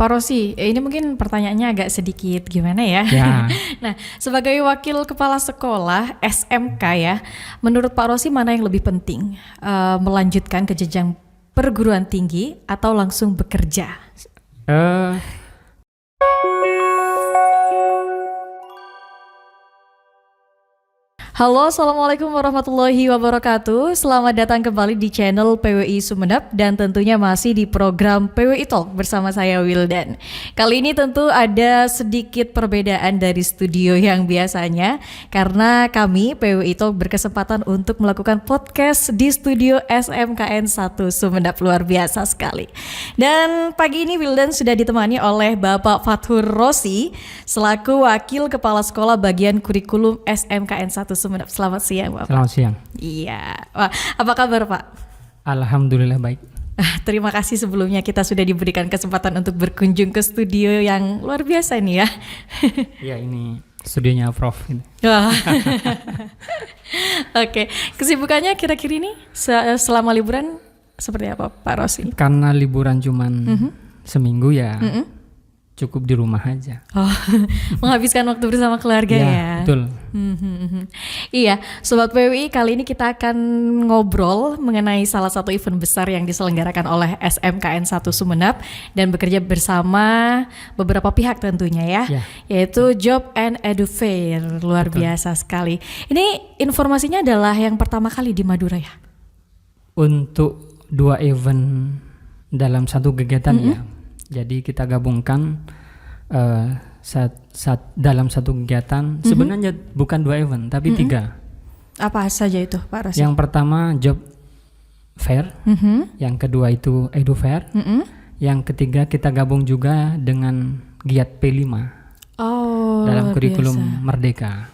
Pak Rosi, ini mungkin pertanyaannya agak sedikit gimana ya? Ya. Nah, sebagai wakil kepala sekolah SMK ya, menurut Pak Rosi mana yang lebih penting? Melanjutkan ke jenjang perguruan tinggi atau langsung bekerja? Halo, assalamualaikum warahmatullahi wabarakatuh. Selamat datang kembali di channel PWI Sumeneb dan tentunya masih di program PWI Talk bersama saya Wildan. Kali ini tentu ada sedikit perbedaan dari studio yang biasanya karena kami PWI Talk berkesempatan untuk melakukan podcast di studio SMKN 1 Sumeneb, luar biasa sekali. Dan pagi ini Wildan sudah ditemani oleh Bapak Fathur Rosi selaku Wakil Kepala Sekolah Bagian Kurikulum SMKN 1 Sumeneb. Selamat siang Bapak. Selamat siang. Iya. Wah, apa kabar Pak? Alhamdulillah baik. Terima kasih sebelumnya kita sudah diberikan kesempatan untuk berkunjung ke studio yang luar biasa nih ya. Ya ini studionya Prof. Oke, kesibukannya kira-kira ini selama liburan seperti apa Pak Rosi? Karena liburan cuman seminggu ya. Cukup di rumah aja. Oh, menghabiskan waktu bersama keluarga ya. Betul. Iya, Sobat PWI, kali ini kita akan ngobrol mengenai salah satu event besar yang diselenggarakan oleh SMKN 1 Sumeneb dan bekerja bersama beberapa pihak tentunya ya, yaitu Job and Edu Fair. Luar biasa sekali. Ini informasinya adalah yang pertama kali di Madura ya? Untuk 2 event dalam satu kegiatan ya. Jadi kita gabungkan dalam satu kegiatan. Sebenarnya bukan 2 event tapi 3. Apa saja itu Pak Rosi? Yang pertama Job Fair, yang kedua itu Edu Fair, yang ketiga kita gabung juga dengan Giat P5 dalam kurikulum Merdeka.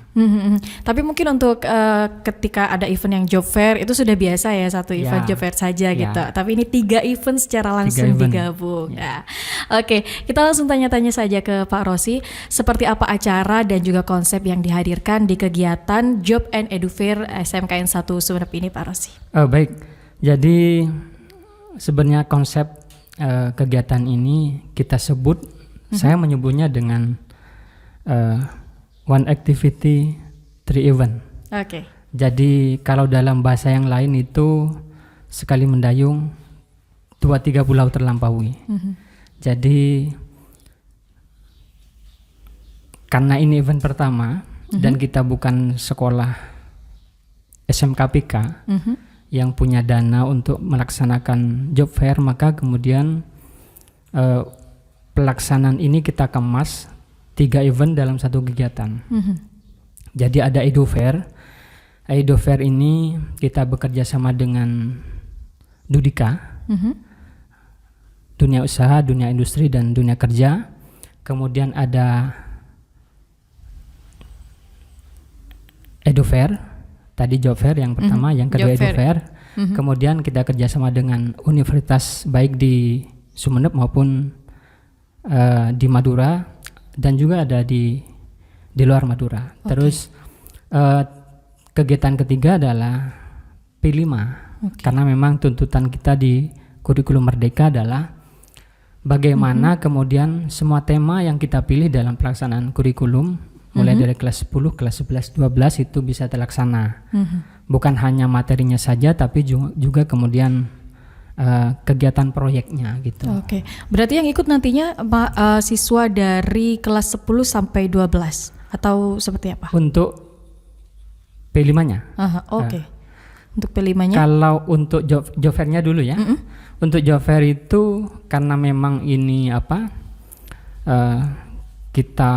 Tapi mungkin untuk ketika ada event yang job fair itu sudah biasa ya, satu event job fair saja gitu. Tapi ini 3 event secara langsung digabung. Ya. Oke, kita langsung tanya-tanya saja ke Pak Rosi, seperti apa acara dan juga konsep yang dihadirkan di kegiatan Job and Edu Fair SMKN 1 Sumeneb ini Pak Rosi? Baik, jadi sebenarnya konsep kegiatan ini kita sebut, saya menyebutnya dengan One Activity, 3 Event. Oke. Jadi kalau dalam bahasa yang lain itu sekali mendayung 2-3 pulau terlampaui. Jadi karena ini event pertama dan kita bukan sekolah SMKPK yang punya dana untuk melaksanakan job fair, maka kemudian pelaksanaan ini kita kemas 3 event dalam satu kegiatan. Jadi ada Edu Fair. Edu Fair ini kita bekerja sama dengan Dudika, dunia usaha, dunia industri, dan dunia kerja. Kemudian ada Edu Fair, tadi Job Fair yang pertama, yang kedua Edu Fair. Kemudian kita kerjasama dengan universitas baik di Sumeneb maupun di Madura, dan juga ada di luar Madura. Terus kegiatan ketiga adalah P5, karena memang tuntutan kita di kurikulum Merdeka adalah bagaimana kemudian semua tema yang kita pilih dalam pelaksanaan kurikulum mulai dari kelas 10, kelas 11, 12 itu bisa terlaksana. Bukan hanya materinya saja tapi juga kemudian kegiatan proyeknya gitu. Oke. Berarti yang ikut nantinya siswa dari kelas 10 sampai 12 atau seperti apa? Untuk P5-nya. Oke. Untuk P5-nya? Kalau untuk job fair-nya dulu ya. Untuk job fair itu karena memang ini kita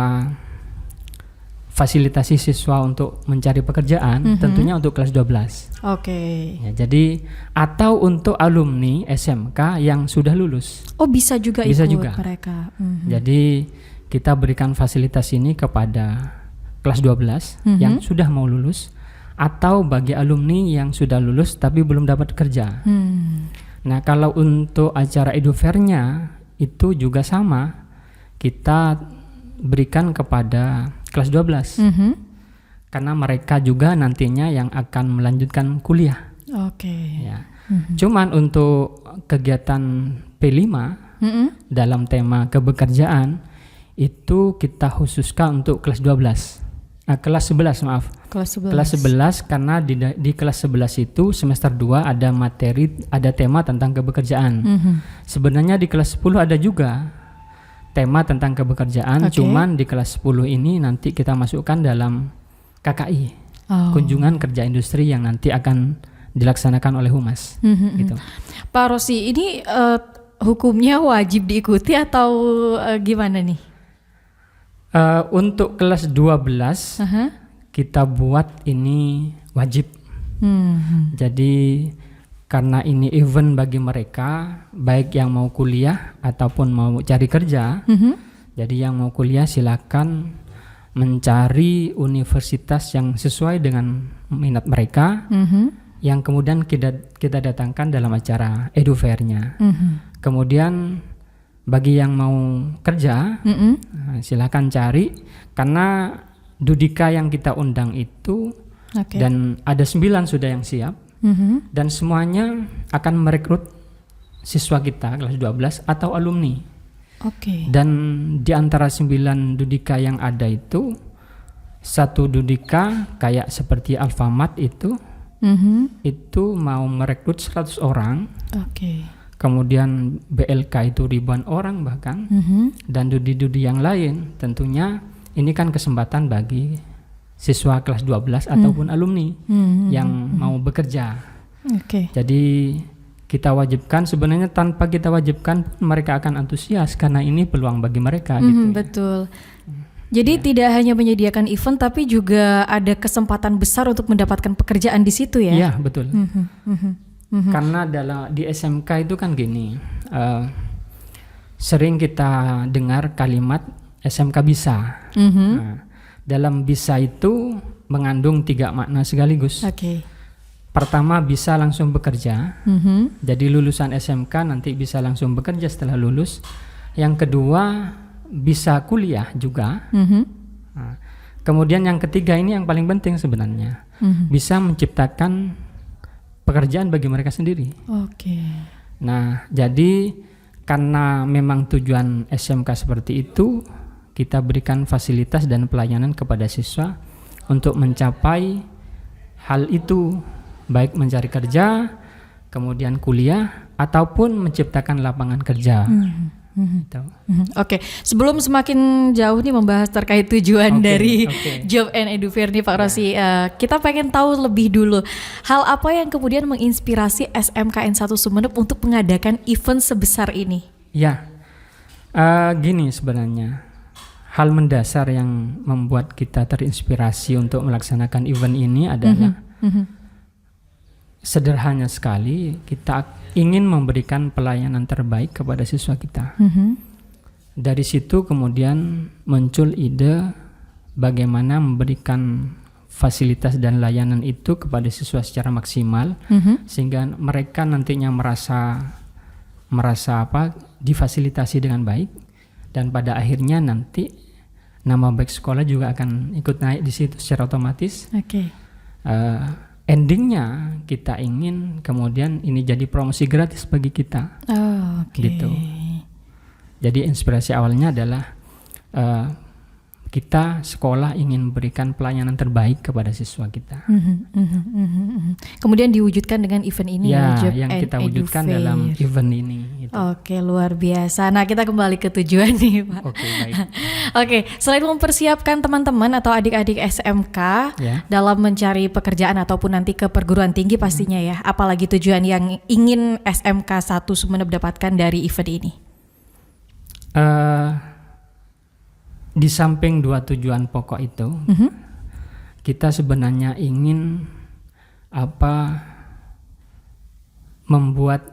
fasilitasi siswa untuk mencari pekerjaan, tentunya untuk kelas 12. Oke. Ya, jadi atau untuk alumni SMK yang sudah lulus. Oh, bisa juga bisa ikut juga mereka. Jadi kita berikan fasilitas ini kepada kelas 12 yang sudah mau lulus atau bagi alumni yang sudah lulus tapi belum dapat kerja. Nah, kalau untuk acara Edu Fair-nya itu juga sama. Kita berikan kepada kelas 12. Karena mereka juga nantinya yang akan melanjutkan kuliah. Oke. Ya. Cuman untuk kegiatan P5 dalam tema kebekerjaan itu kita khususkan untuk kelas 12. Kelas 11 maaf. Kelas 11 karena di kelas 11 itu semester 2 ada tema tentang kebekerjaan. Sebenarnya di kelas 10 ada juga tema tentang kebekerjaan, cuman di kelas 10 ini nanti kita masukkan dalam KKI, kunjungan kerja industri yang nanti akan dilaksanakan oleh Humas. Gitu. Pak Rosi, ini hukumnya wajib diikuti atau gimana nih? Untuk kelas 12 kita buat ini wajib. Jadi karena ini event bagi mereka, baik yang mau kuliah ataupun mau cari kerja. Jadi yang mau kuliah silakan mencari universitas yang sesuai dengan minat mereka, yang kemudian kita datangkan dalam acara EduFair-nya. Kemudian bagi yang mau kerja, silakan cari, karena Dudika yang kita undang itu dan ada 9 sudah yang siap, dan semuanya akan merekrut siswa kita kelas 12 atau alumni. Dan di antara 9 Dudika yang ada itu, satu Dudika kayak seperti Alfamart itu mau merekrut 100 orang. Kemudian BLK itu ribuan orang bahkan, dan Dudi-Dudi yang lain. Tentunya ini kan kesempatan bagi siswa kelas 12 ataupun alumni yang mau bekerja. Jadi kita wajibkan, sebenarnya tanpa kita wajibkan mereka akan antusias karena ini peluang bagi mereka. Gitu. Betul. Jadi tidak hanya menyediakan event tapi juga ada kesempatan besar untuk mendapatkan pekerjaan di situ ya? Iya, betul. Karena di SMK itu kan gini, sering kita dengar kalimat SMK bisa. Dalam bisa itu mengandung 3 makna sekaligus. Pertama, bisa langsung bekerja. Jadi lulusan SMK nanti bisa langsung bekerja setelah lulus. Yang kedua, bisa kuliah juga. Kemudian yang ketiga ini yang paling penting sebenarnya, bisa menciptakan pekerjaan bagi mereka sendiri. Nah, jadi karena memang tujuan SMK seperti itu, kita berikan fasilitas dan pelayanan kepada siswa untuk mencapai hal itu, baik mencari kerja, kemudian kuliah, ataupun menciptakan lapangan kerja. Sebelum semakin jauh nih membahas terkait tujuan dari Job and EduFair nih Pak Rosi, kita pengen tahu lebih dulu hal apa yang kemudian menginspirasi SMKN 1 Sumeneb untuk mengadakan event sebesar ini? Gini sebenarnya, hal mendasar yang membuat kita terinspirasi untuk melaksanakan event ini adalah sederhana sekali, kita ingin memberikan pelayanan terbaik kepada siswa kita. Dari situ kemudian muncul ide bagaimana memberikan fasilitas dan layanan itu kepada siswa secara maksimal, sehingga mereka nantinya merasa difasilitasi dengan baik, dan pada akhirnya nanti nama baik sekolah juga akan ikut naik di situ secara otomatis. Endingnya kita ingin kemudian ini jadi promosi gratis bagi kita. Gitu. Jadi inspirasi awalnya adalah kita sekolah ingin memberikan pelayanan terbaik kepada siswa kita. Kemudian diwujudkan dengan event ini ya, yang kita wujudkan dalam event ini. Gitu. Luar biasa. Nah, kita kembali ke tujuan nih, Pak. Baik. Selain mempersiapkan teman-teman atau adik-adik SMK dalam mencari pekerjaan ataupun nanti ke perguruan tinggi pastinya ya, apalagi tujuan yang ingin SMK 1 Sumeneb dapatkan dari event ini? Di samping 2 tujuan pokok itu, kita sebenarnya ingin membuat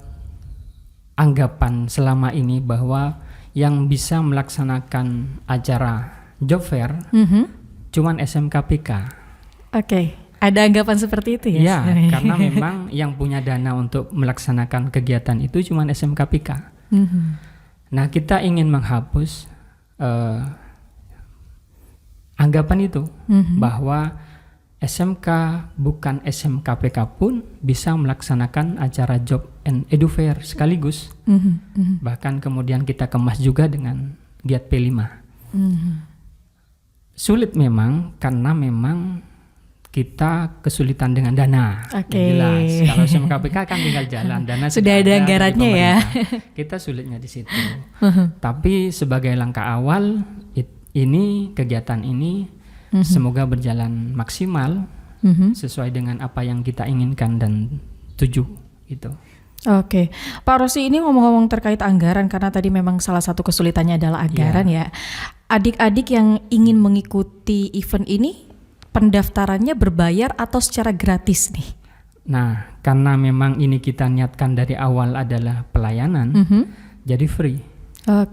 anggapan selama ini bahwa yang bisa melaksanakan acara job fair cuman SMKPK. Ada anggapan seperti itu ya? Ya, karena memang yang punya dana untuk melaksanakan kegiatan itu cuman SMKPK. Nah, kita ingin menghapus anggapan itu, bahwa SMK bukan SMKPK pun bisa melaksanakan acara job and edu fair sekaligus. Bahkan kemudian kita kemas juga dengan giat P5. Sulit memang karena memang kita kesulitan dengan dana. Jelas. Kalau SMKPK kan tinggal jalan, dana sudah ada anggarannya ya. Kita sulitnya di situ. Tapi sebagai langkah awal ini kegiatan ini semoga berjalan maksimal sesuai dengan apa yang kita inginkan dan tuju gitu. Oke, Pak Rosi, ini ngomong-ngomong terkait anggaran, karena tadi memang salah satu kesulitannya adalah anggaran ya. Adik-adik yang ingin mengikuti event ini, pendaftarannya berbayar atau secara gratis nih? Nah, karena memang ini kita niatkan dari awal adalah pelayanan, jadi free.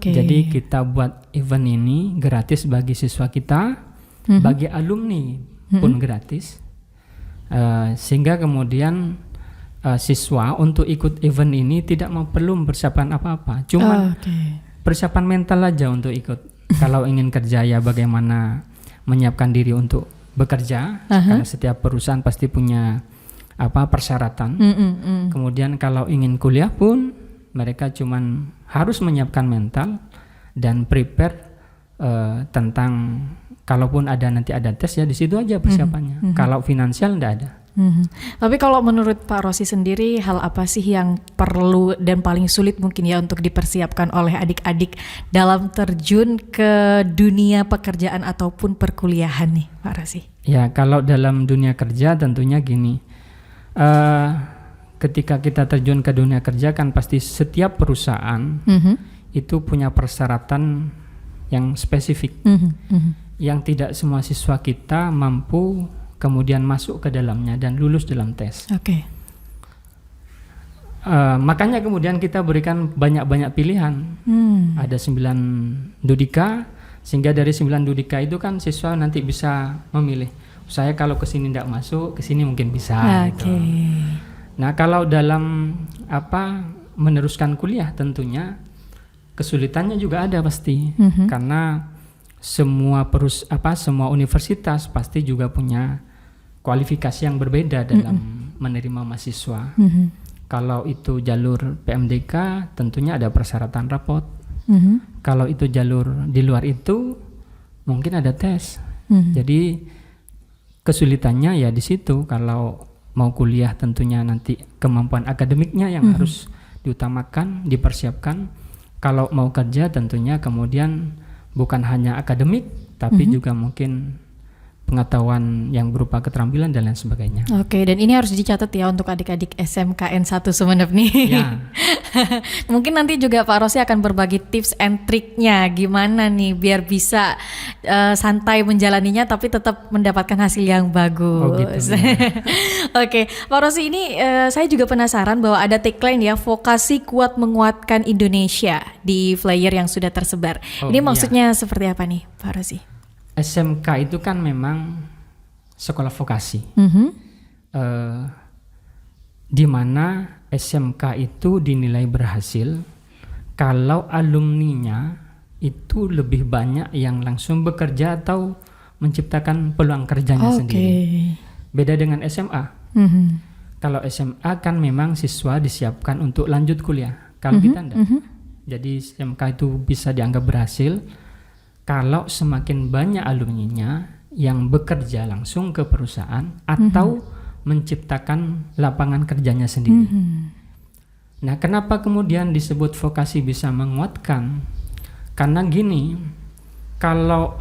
Jadi kita buat event ini gratis bagi siswa kita, bagi alumni pun gratis, sehingga kemudian siswa untuk ikut event ini tidak perlu persiapan apa-apa, cuma persiapan mental aja untuk ikut. Kalau ingin kerja ya bagaimana menyiapkan diri untuk bekerja, karena setiap perusahaan pasti punya persyaratan. Kemudian kalau ingin kuliah pun mereka cuman harus menyiapkan mental dan prepare tentang kalaupun nanti ada tes ya di situ aja persiapannya. Kalau finansial enggak ada. Tapi kalau menurut Pak Rosi sendiri, hal apa sih yang perlu dan paling sulit mungkin ya untuk dipersiapkan oleh adik-adik dalam terjun ke dunia pekerjaan ataupun perkuliahan nih, Pak Rosi? Ya, kalau dalam dunia kerja tentunya gini, ketika kita terjun ke dunia kerja kan pasti setiap perusahaan itu punya persyaratan yang spesifik, yang tidak semua siswa kita mampu kemudian masuk ke dalamnya dan lulus dalam tes. Makanya kemudian kita berikan banyak-banyak pilihan. Ada 9 dudika, sehingga dari 9 dudika itu kan siswa nanti bisa memilih. Saya kalau ke sini tidak masuk, ke sini mungkin bisa. Gitu. Nah, kalau dalam meneruskan kuliah tentunya kesulitannya juga ada pasti, karena semua semua universitas pasti juga punya kualifikasi yang berbeda dalam menerima mahasiswa. Kalau itu jalur PMDK tentunya ada persyaratan rapot. Kalau itu jalur di luar itu mungkin ada tes. Jadi kesulitannya ya di situ. Kalau mau kuliah tentunya nanti kemampuan akademiknya yang harus diutamakan, dipersiapkan. Kalau mau kerja tentunya kemudian bukan hanya akademik tapi juga mungkin pengetahuan yang berupa keterampilan dan lain sebagainya. Dan ini harus dicatat ya untuk adik-adik SMKN 1 Sumeneb nih. Ya. Mungkin nanti juga Pak Rosi akan berbagi tips and triknya gimana nih biar bisa santai menjalaninya tapi tetap mendapatkan hasil yang bagus. Gitu, Pak Rosi, ini saya juga penasaran bahwa ada tagline ya, vokasi kuat menguatkan Indonesia di flyer yang sudah tersebar. Ini maksudnya seperti apa nih Pak Rosi? SMK itu kan memang sekolah vokasi, di mana SMK itu dinilai berhasil kalau alumninya itu lebih banyak yang langsung bekerja atau menciptakan peluang kerjanya sendiri. Beda dengan SMA. Kalau SMA kan memang siswa disiapkan untuk lanjut kuliah. Kalau kita enggak. Jadi SMK itu bisa dianggap berhasil kalau semakin banyak alumninya yang bekerja langsung ke perusahaan atau menciptakan lapangan kerjanya sendiri. Nah, kenapa kemudian disebut vokasi bisa menguatkan? Karena gini, kalau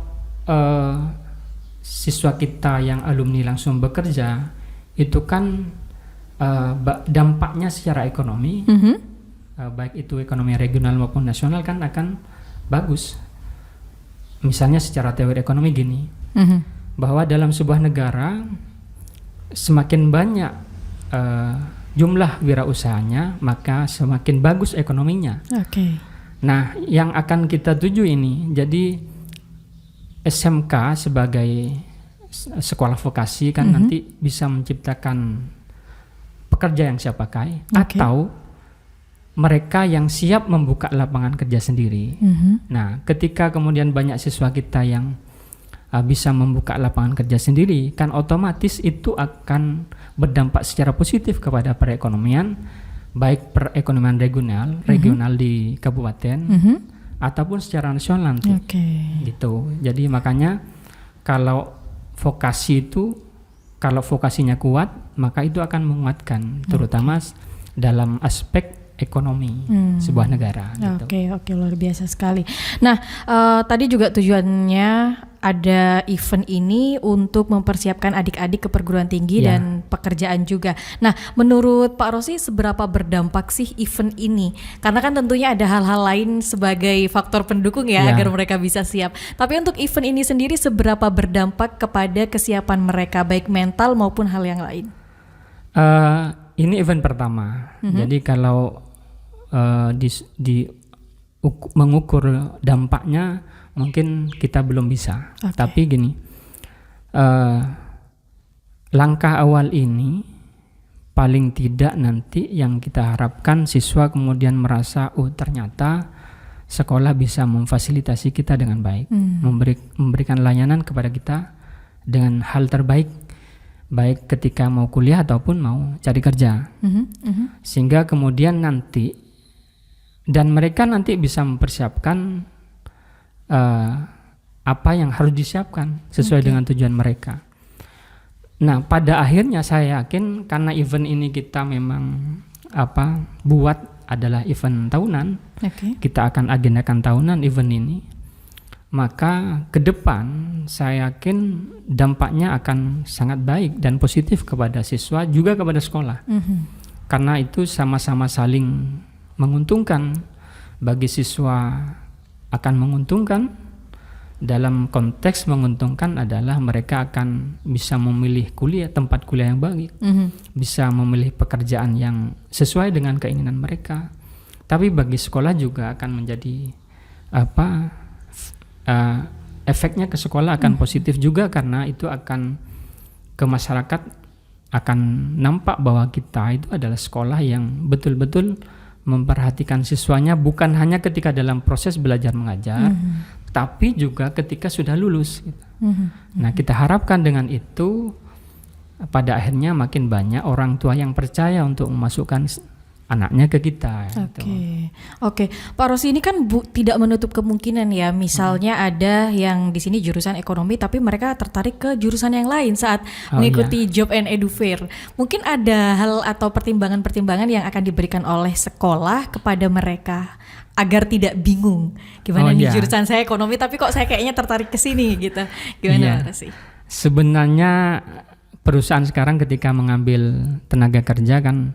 siswa kita yang alumni langsung bekerja, itu kan dampaknya secara ekonomi, baik itu ekonomi regional maupun nasional kan akan bagus. Misalnya secara teori ekonomi gini, bahwa dalam sebuah negara semakin banyak jumlah wirausahanya, maka semakin bagus ekonominya. Nah, yang akan kita tuju ini, jadi SMK sebagai sekolah vokasi kan nanti bisa menciptakan pekerja yang siap pakai, atau mereka yang siap membuka lapangan kerja sendiri. Nah, ketika kemudian banyak siswa kita yang bisa membuka lapangan kerja sendiri, kan otomatis itu akan berdampak secara positif kepada perekonomian, baik perekonomian regional di kabupaten ataupun secara nasional nanti. Gitu. Jadi makanya kalau vokasinya kuat, maka itu akan menguatkan terutama dalam aspek ekonomi sebuah negara. Oke, luar biasa sekali. Nah, tadi juga tujuannya ada event ini untuk mempersiapkan adik-adik ke perguruan tinggi dan pekerjaan juga. Nah, menurut Pak Rosi seberapa berdampak sih event ini? Karena kan tentunya ada hal-hal lain sebagai faktor pendukung agar mereka bisa siap. Tapi untuk event ini sendiri seberapa berdampak kepada kesiapan mereka baik mental maupun hal yang lain? Ini event pertama. Jadi kalau mengukur dampaknya mungkin kita belum bisa. Tapi gini, langkah awal ini paling tidak nanti yang kita harapkan siswa kemudian merasa ternyata sekolah bisa memfasilitasi kita dengan baik, memberikan layanan kepada kita dengan hal terbaik, baik ketika mau kuliah ataupun mau cari kerja. Sehingga kemudian nanti dan mereka nanti bisa mempersiapkan apa yang harus disiapkan sesuai dengan tujuan mereka. Nah, pada akhirnya saya yakin karena event ini kita memang buat adalah event tahunan, kita akan agendakan tahunan event ini, maka ke depan saya yakin dampaknya akan sangat baik dan positif kepada siswa juga kepada sekolah. Karena itu sama-sama saling menguntungkan. Bagi siswa akan menguntungkan, dalam konteks menguntungkan adalah mereka akan bisa memilih tempat kuliah yang baik, bisa memilih pekerjaan yang sesuai dengan keinginan mereka. Tapi bagi sekolah juga akan menjadi efeknya ke sekolah akan positif juga, karena itu akan ke masyarakat akan nampak bahwa kita itu adalah sekolah yang betul-betul memperhatikan siswanya, bukan hanya ketika dalam proses belajar mengajar, tapi juga ketika sudah lulus. Nah, kita harapkan dengan itu pada akhirnya makin banyak orang tua yang percaya untuk memasukkan anaknya ke kita. Oke. Pak Rosi, ini kan tidak menutup kemungkinan ya, misalnya ada yang di sini jurusan ekonomi tapi mereka tertarik ke jurusan yang lain saat mengikuti Job and Edu Fair. Mungkin ada hal atau pertimbangan-pertimbangan yang akan diberikan oleh sekolah kepada mereka agar tidak bingung. Gimana nih jurusan saya ekonomi tapi kok saya kayaknya tertarik ke sini gitu. Gimana Pak Rosi? Sebenarnya perusahaan sekarang ketika mengambil tenaga kerja kan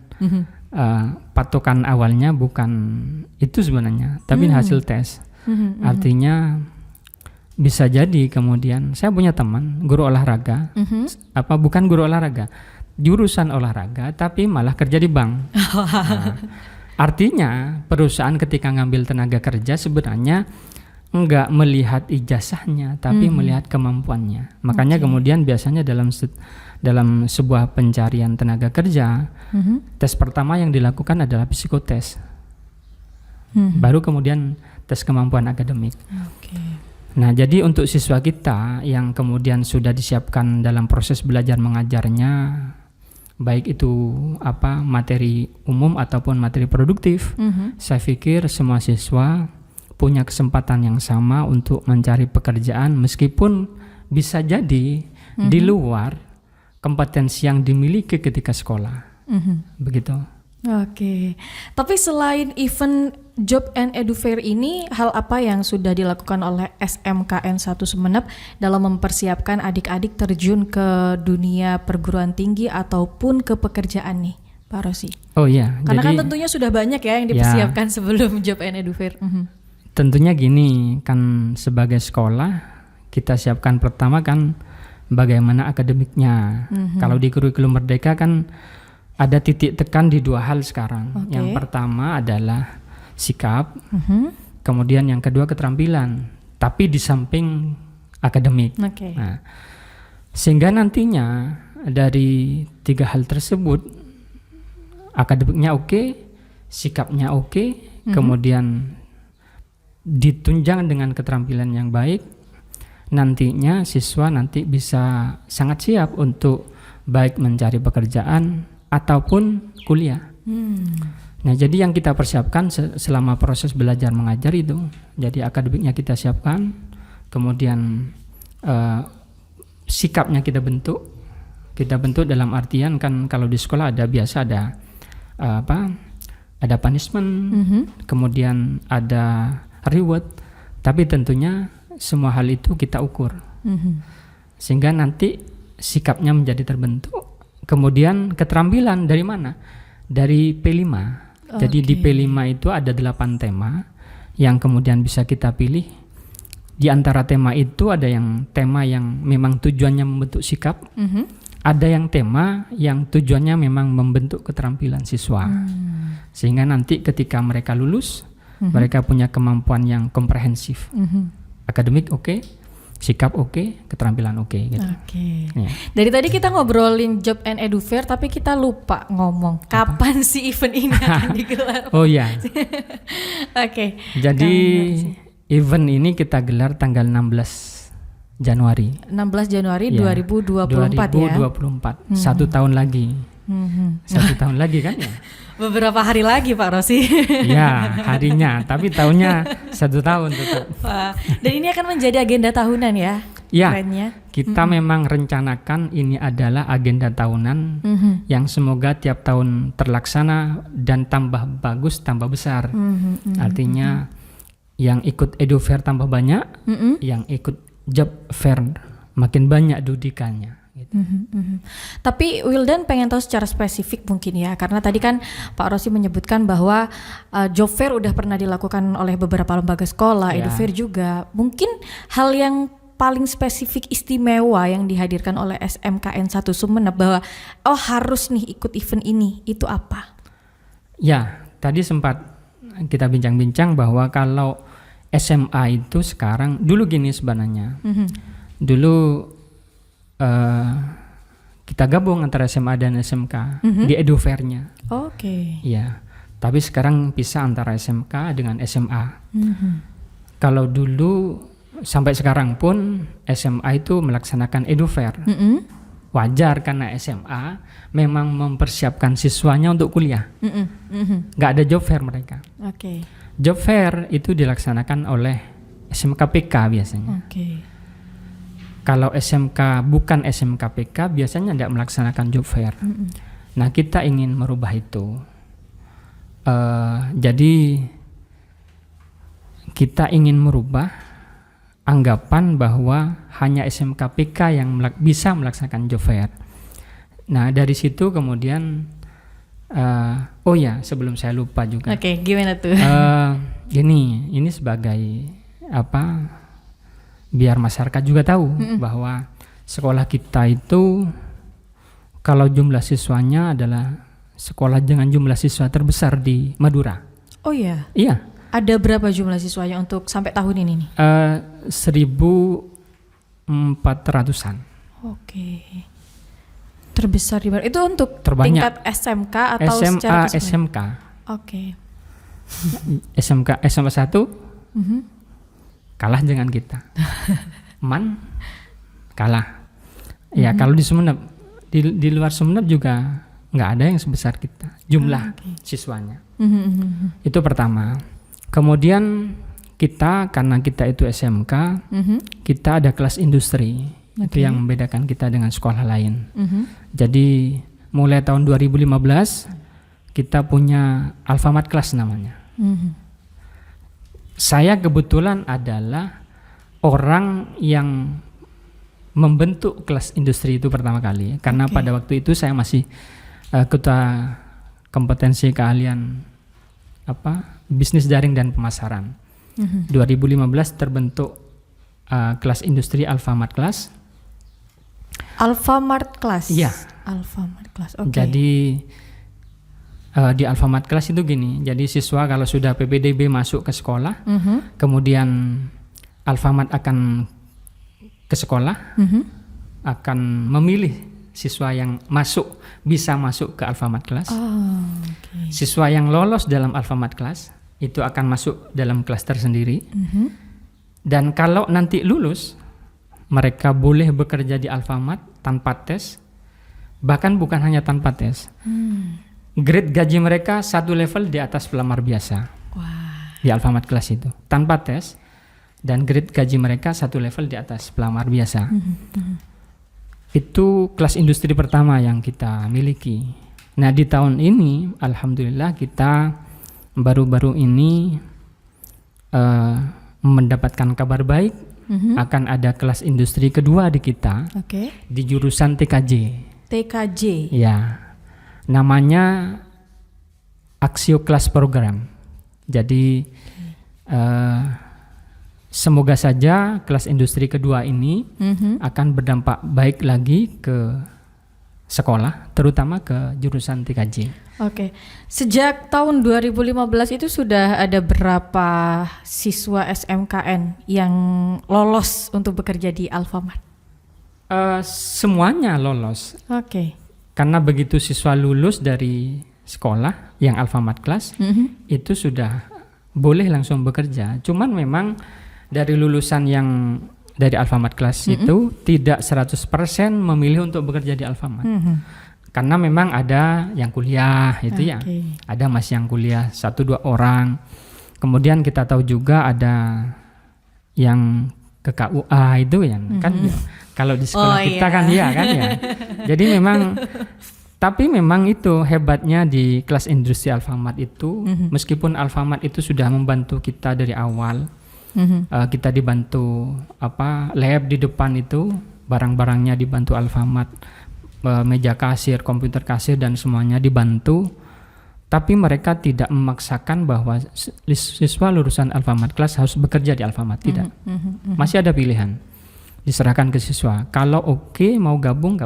patokan awalnya bukan itu sebenarnya, tapi hasil tes. Artinya bisa jadi kemudian saya punya teman guru olahraga, bukan guru olahraga, jurusan olahraga, tapi malah kerja di bank. Artinya perusahaan ketika ngambil tenaga kerja sebenarnya enggak melihat ijazahnya, tapi melihat kemampuannya. Makanya kemudian biasanya dalam sebuah pencarian tenaga kerja, tes pertama yang dilakukan adalah psikotes. Baru kemudian tes kemampuan akademik. Nah, jadi untuk siswa kita yang kemudian sudah disiapkan dalam proses belajar mengajarnya, baik itu materi umum ataupun materi produktif, saya pikir semua siswa punya kesempatan yang sama untuk mencari pekerjaan meskipun bisa jadi di luar kompetensi yang dimiliki ketika sekolah. Begitu. Tapi selain event Job and Edu Fair ini, hal apa yang sudah dilakukan oleh SMKN 1 Sumeneb dalam mempersiapkan adik-adik terjun ke dunia perguruan tinggi ataupun ke pekerjaan nih, Pak Rosi? Karena kan tentunya sudah banyak ya yang dipersiapkan sebelum Job and Edu Fair. Tentunya gini, kan sebagai sekolah kita siapkan pertama kan bagaimana akademiknya. Kalau di kurikulum Merdeka kan ada titik tekan di dua hal sekarang. Yang pertama adalah sikap, kemudian yang kedua keterampilan, tapi di samping akademik. Nah, sehingga nantinya dari tiga hal tersebut, akademiknya sikapnya kemudian ditunjang dengan keterampilan yang baik. nantinya siswa nanti bisa sangat siap untuk baik mencari pekerjaan ataupun kuliah. Nah, jadi yang kita persiapkan selama proses belajar mengajar itu, jadi akademiknya kita siapkan, kemudian sikapnya kita bentuk dalam artian kan kalau di sekolah ada ada punishment, kemudian ada reward, tapi tentunya semua hal itu kita ukur, sehingga nanti sikapnya menjadi terbentuk. Kemudian keterampilan dari mana? Dari P5. Jadi di P5 itu ada 8 tema yang kemudian bisa kita pilih. Di antara tema itu ada yang tema yang memang tujuannya membentuk sikap, ada yang tema yang tujuannya memang membentuk keterampilan siswa. Sehingga nanti ketika mereka lulus, mereka punya kemampuan yang komprehensif. Akademik oke, sikap oke, keterampilan oke. Gitu. Ya. Dari tadi kita ngobrolin Job and Edu Fair, tapi kita lupa ngomong kapan sih event ini akan digelar. Oh ya. Jadi event ini kita gelar tanggal 16 Januari. 16 Januari 2024 ya. 2024. 1 tahun lagi. 1 tahun lagi kan ya. Beberapa hari lagi Pak Rosi. Ya, harinya, tapi tahunnya 1 tahun tetap. Dan ini akan menjadi agenda tahunan ya? Ya, kita memang rencanakan ini adalah agenda tahunan yang semoga tiap tahun terlaksana dan tambah bagus, tambah besar. Artinya yang ikut Edu Fair tambah banyak, yang ikut Job Fair makin banyak dudukannya. Gitu. Tapi Wildan pengen tahu secara spesifik mungkin ya, karena tadi kan Pak Rosi menyebutkan bahwa Job Fair udah pernah dilakukan oleh beberapa lembaga sekolah, Edu Fair juga. Mungkin hal yang paling spesifik istimewa yang dihadirkan oleh SMKN 1 Sumeneb bahwa harus nih ikut event ini, itu apa? Ya, tadi sempat kita bincang-bincang bahwa kalau SMA itu sekarang, dulu gini sebenarnya. Dulu kita gabung antara SMA dan SMK di Edu Fair-nya. Ya, tapi sekarang pisah antara SMK dengan SMA. Kalau dulu sampai sekarang pun SMA itu melaksanakan Edu Fair. Wajar karena SMA memang mempersiapkan siswanya untuk kuliah. Nggak ada Job Fair mereka. Job Fair itu dilaksanakan oleh SMKPK biasanya. Kalau SMK bukan SMKPK biasanya tidak melaksanakan Job Fair. Nah, kita ingin merubah itu. Jadi kita ingin merubah anggapan bahwa hanya SMKPK yang bisa melaksanakan Job Fair. Nah, dari situ kemudian sebelum saya lupa juga. Gimana tuh? Ini sebagai biar masyarakat juga tahu bahwa sekolah kita itu kalau jumlah siswanya adalah sekolah dengan jumlah siswa terbesar di Madura. Oh iya? Iya. Ada berapa jumlah siswanya untuk sampai tahun ini nih? 1.400-an. Terbesar di Madura. Itu untuk tingkat SMK atau SMA, secara keseluruhan? SMK. SMK, SMA 1 kalah dengan kita. MAN kalah. Ya, kalau di Sumeneb, di luar Sumeneb juga nggak ada yang sebesar kita jumlah siswanya. Itu pertama. Kemudian kita karena kita itu SMK, kita ada kelas industri. Itu yang membedakan kita dengan sekolah lain. Jadi mulai tahun 2015 kita punya Alfamart Class namanya. Saya kebetulan adalah orang yang membentuk kelas industri itu pertama kali, karena pada waktu itu saya masih ketua kompetensi keahlian bisnis daring dan pemasaran. 2015 terbentuk kelas industri Alfamart Class. Alfamart Class. Iya. Alfamart Class. Jadi di Alfamart Class itu gini, jadi siswa kalau sudah PPDB masuk ke sekolah, kemudian Alfamart akan ke sekolah, akan memilih siswa yang bisa masuk ke Alfamart Class. Siswa yang lolos dalam Alfamart Class itu akan masuk dalam kelas tersendiri. Dan kalau nanti lulus, mereka boleh bekerja di Alfamart tanpa tes, bahkan bukan hanya tanpa tes. Grade gaji mereka satu level di atas pelamar biasa. Wah. Di Alfamart kelas itu tanpa tes, dan grade gaji mereka satu level di atas pelamar biasa. Itu kelas industri pertama yang kita miliki. Nah, di tahun ini alhamdulillah kita baru-baru ini mendapatkan kabar baik, akan ada kelas industri kedua di kita, di jurusan TKJ. TKJ. Ya, namanya Axio Class Program. Jadi semoga saja kelas industri kedua ini akan berdampak baik lagi ke sekolah, terutama ke jurusan TKJ. Oke. Sejak tahun 2015 itu sudah ada berapa siswa SMKN yang lolos untuk bekerja di Alfamart? Semuanya lolos. Oke. Karena begitu siswa lulus dari sekolah yang Alfamart Class, itu sudah boleh langsung bekerja. Cuman memang dari lulusan yang dari Alfamart Class itu tidak 100% memilih untuk bekerja di Alfamart. Karena memang ada yang kuliah itu ya. Ada masih yang kuliah 1-2 orang. Kemudian kita tahu juga ada yang ke KUA itu ya, kan ya. Kalau di sekolah kita kan ya kan ya. Jadi memang tapi memang itu hebatnya di kelas industri Alfamart itu, meskipun Alfamart itu sudah membantu kita dari awal. Kita dibantu lab di depan itu, barang-barangnya dibantu Alfamart, meja kasir, komputer kasir dan semuanya dibantu. Tapi mereka tidak memaksakan bahwa siswa lulusan Alfamart Class harus bekerja di Alfamart, tidak. Masih ada pilihan, diserahkan ke siswa. Kalau oke, mau gabung.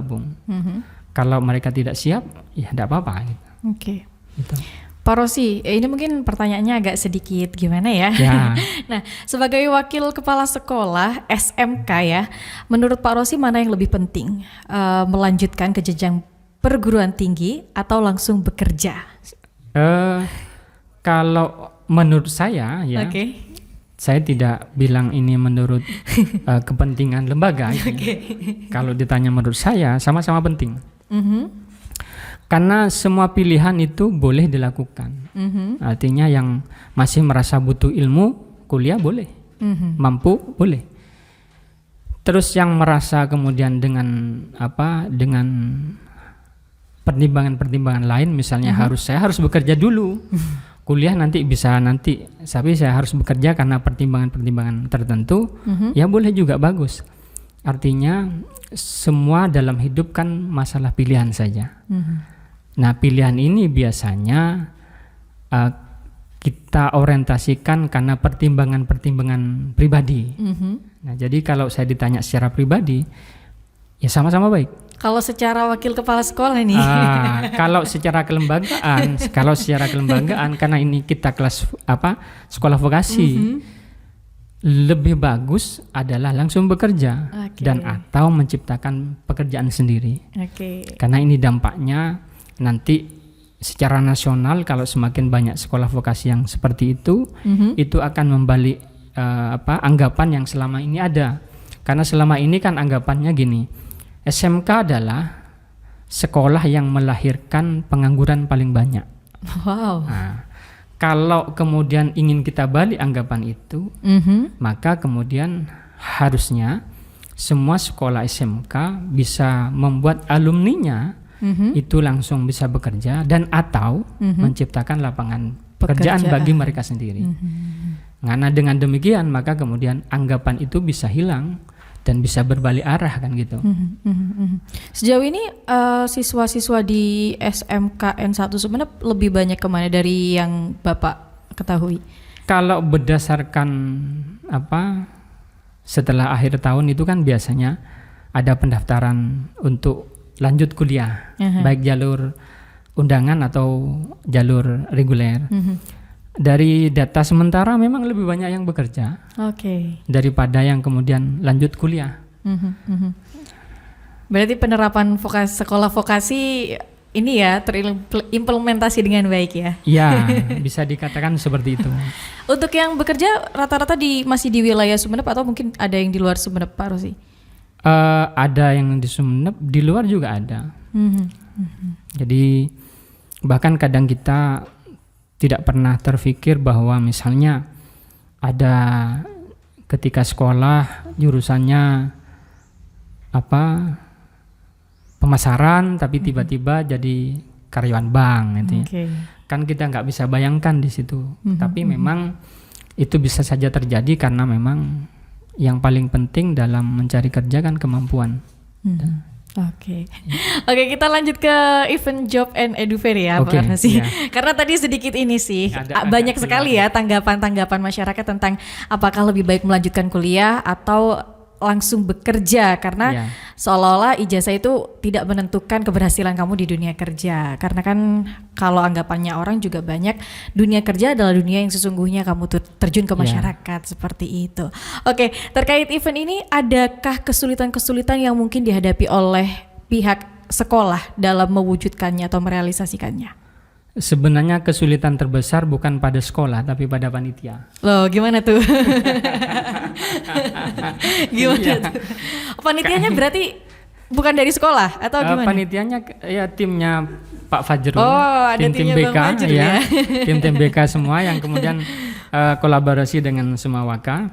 Kalau mereka tidak siap, ya tidak apa-apa. Gitu. Gitu. Pak Rosi, ini mungkin pertanyaannya agak sedikit gimana ya? Nah, sebagai wakil kepala sekolah SMK ya, menurut Pak Rosi mana yang lebih penting, melanjutkan ke jenjang perguruan tinggi atau langsung bekerja? Kalau menurut saya ya, saya tidak bilang ini menurut kepentingan lembaga. Kalau ditanya menurut saya, sama-sama penting. Karena semua pilihan itu boleh dilakukan. Artinya yang masih merasa butuh ilmu, kuliah boleh, mampu boleh. Terus yang merasa kemudian dengan pertimbangan-pertimbangan lain, misalnya saya harus bekerja dulu, kuliah nanti bisa nanti, tapi saya harus bekerja karena pertimbangan-pertimbangan tertentu, ya boleh juga, bagus. Artinya semua dalam hidup kan masalah pilihan saja. Nah, pilihan ini biasanya kita orientasikan karena pertimbangan-pertimbangan pribadi. Nah, jadi kalau saya ditanya secara pribadi, ya sama-sama baik. Kalau secara wakil kepala sekolah ini? Kalau secara kelembagaan, karena ini kita kelas sekolah vokasi, lebih bagus adalah langsung bekerja dan atau menciptakan pekerjaan sendiri. Karena ini dampaknya nanti secara nasional, kalau semakin banyak sekolah vokasi yang seperti itu akan membalik anggapan yang selama ini ada. Karena selama ini kan anggapannya gini, SMK adalah sekolah yang melahirkan pengangguran paling banyak. Wow. Nah, kalau kemudian ingin kita balik anggapan itu, maka kemudian harusnya semua sekolah SMK bisa membuat alumninya itu langsung bisa bekerja dan atau menciptakan lapangan pekerjaan bagi mereka sendiri. Karena dengan demikian maka kemudian anggapan itu bisa hilang dan bisa berbalik arah kan gitu. Sejauh ini siswa-siswa di SMKN 1 sebenarnya lebih banyak kemana dari yang Bapak ketahui? Kalau berdasarkan setelah akhir tahun itu kan biasanya ada pendaftaran untuk lanjut kuliah, baik jalur undangan atau jalur reguler. Dari data sementara memang lebih banyak yang bekerja daripada yang kemudian lanjut kuliah. Berarti penerapan sekolah vokasi ini ya terimplementasi dengan baik ya? Ya, bisa dikatakan seperti itu. Untuk yang bekerja rata-rata masih di wilayah Sumeneb atau mungkin ada yang di luar Sumeneb, Pak Rosi? Ada yang di Sumeneb, di luar juga ada. Jadi bahkan kadang kita tidak pernah terfikir bahwa misalnya ada ketika sekolah jurusannya apa pemasaran, tapi tiba-tiba jadi karyawan bank gitu ya. Kan kita nggak bisa bayangkan di situ. Tapi memang itu bisa saja terjadi karena memang yang paling penting dalam mencari kerja kan kemampuan. Oke, kita lanjut ke event job and edufair ya, Pak Farnasi. Karena tadi sedikit ini sih, banyak sekali ya tanggapan-tanggapan masyarakat tentang apakah lebih baik melanjutkan kuliah atau langsung bekerja, karena seolah-olah ijazah itu tidak menentukan keberhasilan kamu di dunia kerja. Karena kan kalau anggapannya orang juga banyak, dunia kerja adalah dunia yang sesungguhnya kamu terjun ke masyarakat, seperti itu. Oke, terkait event ini, adakah kesulitan-kesulitan yang mungkin dihadapi oleh pihak sekolah dalam mewujudkannya atau merealisasikannya? Sebenarnya kesulitan terbesar bukan pada sekolah tapi pada panitia. Loh, gimana tuh? Gimana tuh? Panitianya berarti bukan dari sekolah atau gimana? Panitianya ya timnya Pak Fajrul, tim BK ya. Tim BK semua yang kemudian kolaborasi dengan Sumawaka.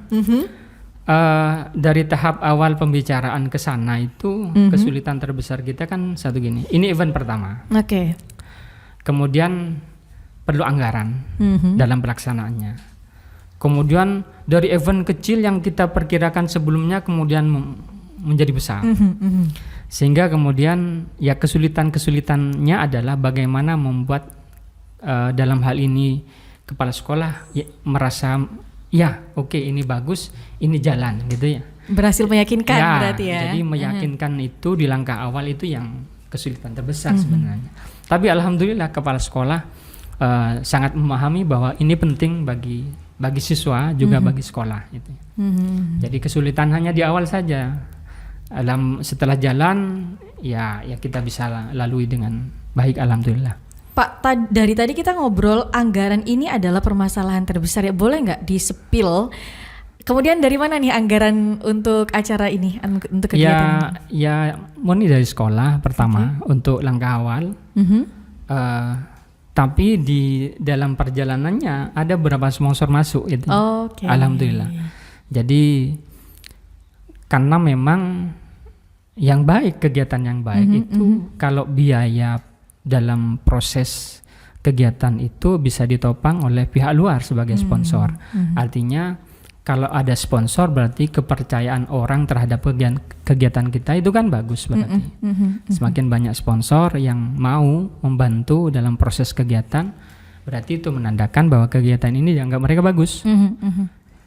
Dari tahap awal pembicaraan ke sana itu kesulitan terbesar kita kan satu gini. Ini event pertama. Kemudian perlu anggaran dalam pelaksanaannya. Kemudian dari event kecil yang kita perkirakan sebelumnya kemudian menjadi besar. Sehingga kemudian ya kesulitannya adalah bagaimana membuat dalam hal ini kepala sekolah merasa oke, ini bagus, ini jalan gitu ya. Berhasil meyakinkan berarti ya. Jadi meyakinkan itu di langkah awal itu yang kesulitan terbesar sebenarnya. Tapi alhamdulillah kepala sekolah sangat memahami bahwa ini penting bagi siswa juga bagi sekolah gitu. Jadi kesulitan hanya di awal saja. Setelah jalan ya kita bisa lalui dengan baik alhamdulillah. Pak, dari tadi kita ngobrol anggaran ini adalah permasalahan terbesar ya. Boleh nggak di-spill? Kemudian dari mana nih anggaran untuk acara ini, untuk kegiatan? Ya murni dari sekolah pertama untuk langkah awal. Tapi di dalam perjalanannya ada beberapa sponsor masuk itu. Alhamdulillah. Jadi karena memang yang baik, kegiatan yang baik itu kalau biaya dalam proses kegiatan itu bisa ditopang oleh pihak luar sebagai sponsor. Artinya kalau ada sponsor berarti kepercayaan orang terhadap kegiatan kita itu kan bagus berarti. Semakin banyak sponsor yang mau membantu dalam proses kegiatan, berarti itu menandakan bahwa kegiatan ini dianggap mereka bagus.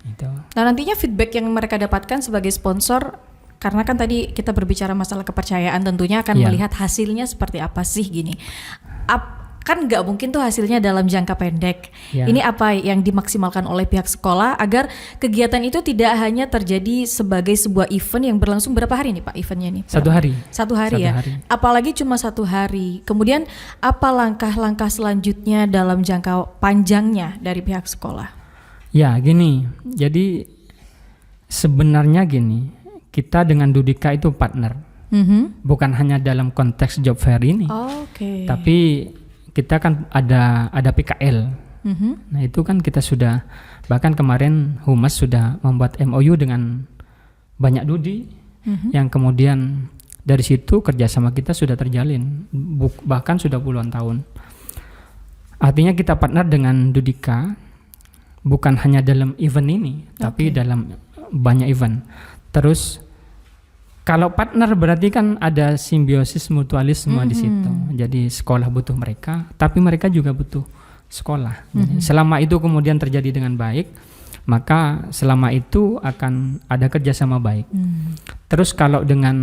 Gitu. Nah, nantinya feedback yang mereka dapatkan sebagai sponsor, karena kan tadi kita berbicara masalah kepercayaan, tentunya akan melihat hasilnya seperti apa sih gini. Kan nggak mungkin tuh hasilnya dalam jangka pendek. Ini apa yang dimaksimalkan oleh pihak sekolah agar kegiatan itu tidak hanya terjadi sebagai sebuah event yang berlangsung berapa hari nih Pak eventnya nih? Satu hari ya. Apalagi cuma 1 hari. Kemudian apa langkah-langkah selanjutnya dalam jangka panjangnya dari pihak sekolah? Ya gini, jadi sebenarnya gini, kita dengan Dudika itu partner. Bukan hanya dalam konteks job fair ini, tapi kita kan ada PKL. Nah itu kan kita sudah, bahkan kemarin Humas sudah membuat MOU dengan banyak Dudi, yang kemudian dari situ kerjasama kita sudah terjalin, bahkan sudah puluhan tahun. Artinya kita partner dengan Dudika, bukan hanya dalam event ini, tapi dalam banyak event. Terus kalau partner berarti kan ada simbiosis mutualisme di situ. Jadi sekolah butuh mereka, tapi mereka juga butuh sekolah. Selama itu kemudian terjadi dengan baik, maka selama itu akan ada kerjasama baik. Terus kalau dengan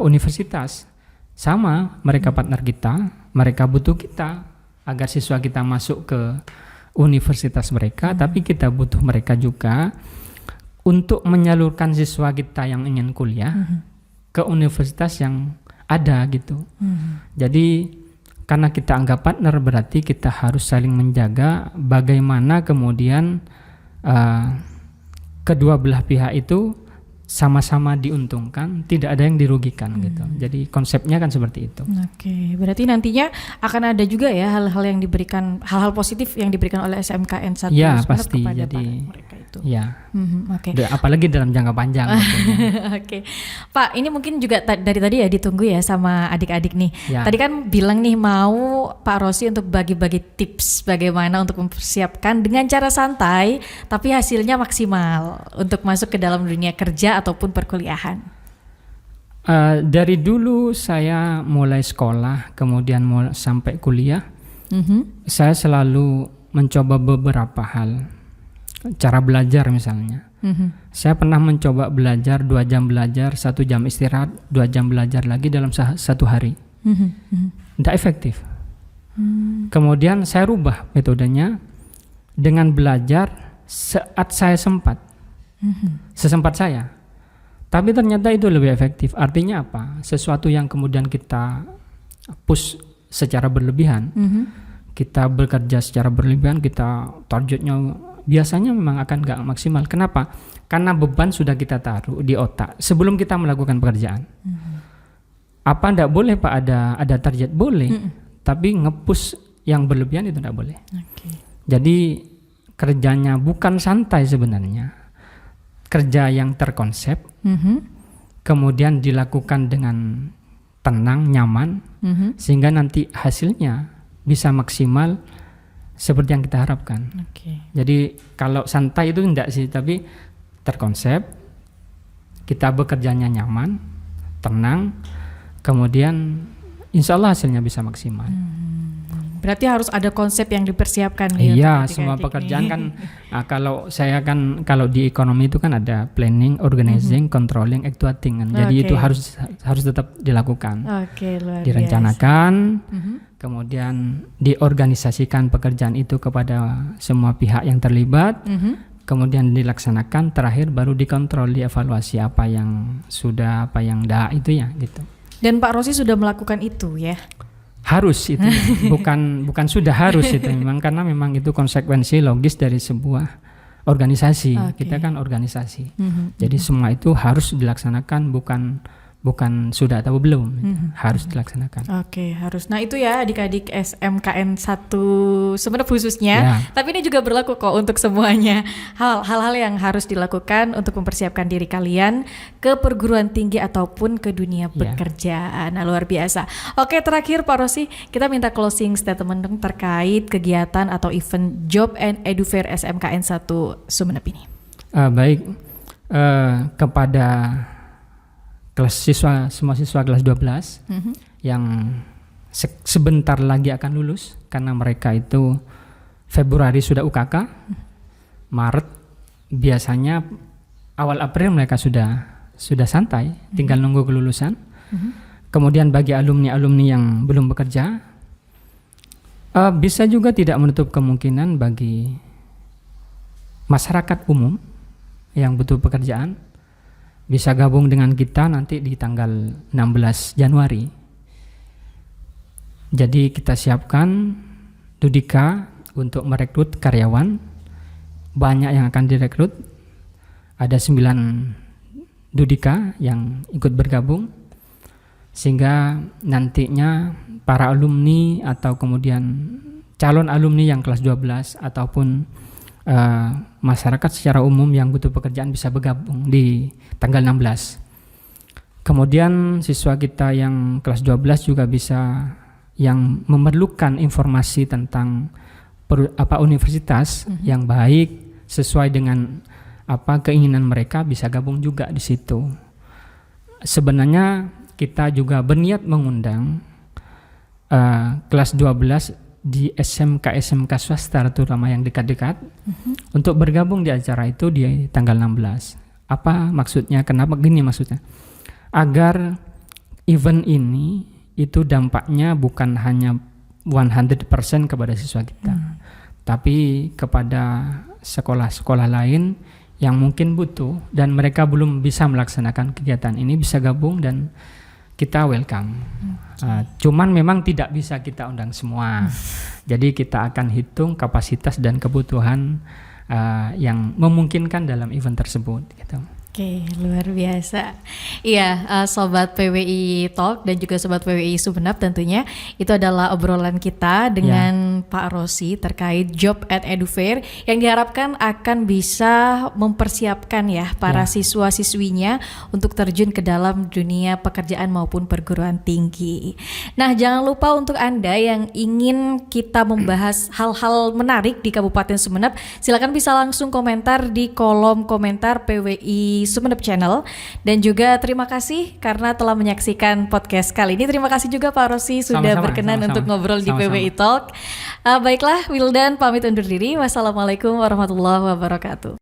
universitas, sama, mereka partner kita, mereka butuh kita agar siswa kita masuk ke universitas mereka, tapi kita butuh mereka juga untuk menyalurkan siswa kita yang ingin kuliah ke universitas yang ada gitu. Jadi karena kita anggap partner berarti kita harus saling menjaga bagaimana kemudian kedua belah pihak itu sama-sama diuntungkan, tidak ada yang dirugikan gitu. Jadi konsepnya kan seperti itu. Oke, berarti nantinya akan ada juga ya hal-hal yang diberikan, hal-hal positif yang diberikan oleh SMKN 1 Ya Sumeneb pasti. kepada Jadi mereka itu. ya. Oke. Apalagi dalam jangka panjang. Oke, Pak, ini mungkin juga dari tadi ya ditunggu ya sama adik-adik nih. Ya. Tadi kan bilang nih mau Pak Rosi untuk bagi-bagi tips bagaimana untuk mempersiapkan dengan cara santai tapi hasilnya maksimal untuk masuk ke dalam dunia kerja ataupun perkuliahan. Dari dulu saya mulai sekolah, kemudian sampai kuliah, saya selalu mencoba beberapa hal. Cara belajar misalnya. Saya pernah mencoba belajar 2 jam belajar, 1 jam istirahat, 2 jam belajar lagi dalam 1 hari. Tidak efektif. Kemudian saya rubah metodenya dengan belajar saat saya sempat. Sesempat saya. Tapi ternyata itu lebih efektif. Artinya apa? Sesuatu yang kemudian kita push secara berlebihan, kita bekerja secara berlebihan, kita targetnya biasanya memang akan gak maksimal. Kenapa? Karena beban sudah kita taruh di otak sebelum kita melakukan pekerjaan. Apa ndak boleh Pak ada target? Boleh, tapi nge-push yang berlebihan itu ndak boleh. Jadi kerjanya bukan santai sebenarnya. Kerja yang terkonsep, kemudian dilakukan dengan tenang, nyaman, sehingga nanti hasilnya bisa maksimal seperti yang kita harapkan. Jadi kalau santai itu enggak sih, tapi terkonsep, kita bekerjanya nyaman, tenang, kemudian insya Allah hasilnya bisa maksimal. Berarti harus ada konsep yang dipersiapkan. Iya, semua pekerjaan kan. Kalau saya kan, kalau di ekonomi itu kan ada planning, organizing, controlling, actuating kan. Jadi itu harus tetap dilakukan. Luar direncanakan, kemudian diorganisasikan pekerjaan itu kepada semua pihak yang terlibat, kemudian dilaksanakan, terakhir baru dikontrol, dievaluasi apa yang sudah, apa yang tidak itu ya gitu. Dan Pak Rosi sudah melakukan itu ya? Harus itu, bukan sudah harus itu memang, karena memang itu konsekuensi logis dari sebuah organisasi. Kita kan organisasi, jadi semua itu harus dilaksanakan, bukan sudah atau belum, harus dilaksanakan. Harus. Nah itu ya adik-adik SMKN 1 Sumeneb khususnya, tapi ini juga berlaku kok untuk semuanya. Hal-hal yang harus dilakukan untuk mempersiapkan diri kalian ke perguruan tinggi ataupun ke dunia pekerjaan. Nah luar biasa. Oke, terakhir Pak Rosi, kita minta closing statement dong terkait kegiatan atau event Job and Edu Fair SMKN 1 Sumeneb ini. Baik, kepada semua siswa kelas 12 yang sebentar lagi akan lulus, karena mereka itu Februari sudah UKK, Maret biasanya awal April mereka sudah santai, tinggal nunggu kelulusan. Kemudian bagi alumni yang belum bekerja, bisa juga tidak menutup kemungkinan bagi masyarakat umum yang butuh pekerjaan bisa gabung dengan kita nanti di tanggal 16 Januari. Jadi kita siapkan Dudika untuk merekrut karyawan. Banyak yang akan direkrut. Ada 9 Dudika yang ikut bergabung. Sehingga nantinya para alumni atau kemudian calon alumni yang kelas 12 ataupun masyarakat secara umum yang butuh pekerjaan bisa bergabung di tanggal 16. Kemudian siswa kita yang kelas 12 juga bisa, yang memerlukan informasi tentang universitas yang baik sesuai dengan keinginan mereka, bisa gabung juga di situ. Sebenarnya kita juga berniat mengundang kelas 12 di SMK swasta, terutama yang dekat-dekat, untuk bergabung di acara itu di tanggal 16. Apa maksudnya? Kenapa gini maksudnya? Agar event ini itu dampaknya bukan hanya 100% kepada siswa kita, tapi kepada sekolah-sekolah lain yang mungkin butuh dan mereka belum bisa melaksanakan kegiatan ini, bisa gabung dan kita welcome. Cuman memang tidak bisa kita undang semua. Jadi kita akan hitung kapasitas dan kebutuhan yang memungkinkan dalam event tersebut gitu. Oke, luar biasa. Iya, Sobat PWI Talk dan juga Sobat PWI Sumenep tentunya itu adalah obrolan kita dengan Pak Rosi terkait Job at Edufair yang diharapkan akan bisa mempersiapkan ya para siswa-siswinya untuk terjun ke dalam dunia pekerjaan maupun perguruan tinggi. Nah, jangan lupa untuk Anda yang ingin kita membahas hal-hal menarik di Kabupaten Sumenep, silakan bisa langsung komentar di kolom komentar PWI Sumenep Channel. Dan juga terima kasih karena telah menyaksikan podcast kali ini. Terima kasih juga Pak Rosi sudah berkenan untuk ngobrol di PWI Talk. Baiklah, Wildan pamit undur diri. Wassalamualaikum warahmatullahi wabarakatuh.